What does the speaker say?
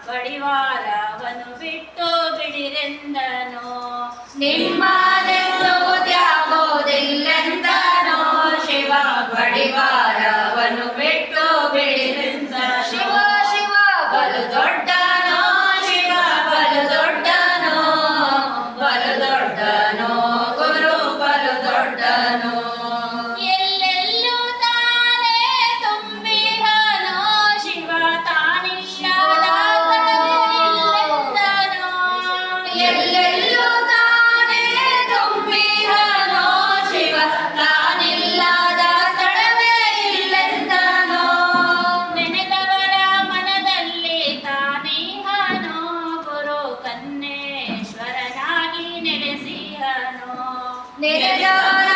ಬಡಿವಾರವನು ಬಿಟ್ಟು ಬಿಡಿರೆಂದನೋ ನಿಮ್ಮದೆಂದು ತ್ಯಾಗೋದಿಲ್ಲೆಂದನೋ ಶಿವ ಬಡಿವಾರವನು ಬಿಟ್ಟು ಬಿಡಿರೆಂದ ಶಿವ ಶಿವ ಬಲು ದೊಡ್ಡನೋ ಶಿವ ಬಲು ದೊಡ್ಡನೋ ಬಲು ದೊಡ್ಡನೋ ಗುರು ಬಲು ದೊಡ್ಡನೋ ಎಲ್ಲೆಲ್ಲೂ ತಾನೇ ತುಂಬಿಹನೋ ಶಿವ ತಾನಿಲ್ಲದ ಸ್ಥಳವಿಲ್ಲೆಂದನೋ ಎಲ್ಲೆಲ್ಲೂ ತಾನೇ ತುಂಬಿಹನೋ ಶಿವ ತಾನಿಲ್ಲದ ಸ್ಥಳವೇ ಇಲ್ಲೆಂದನೋ ನೆನೆದವರ ಮನದಲ್ಲಿ ತಾನಿಹನೋ ಗುರು ಕನ್ನೇಶ್ವರನಾಗಿ ನೆಲೆಸಿಹನೋ ನೆರೆದವರ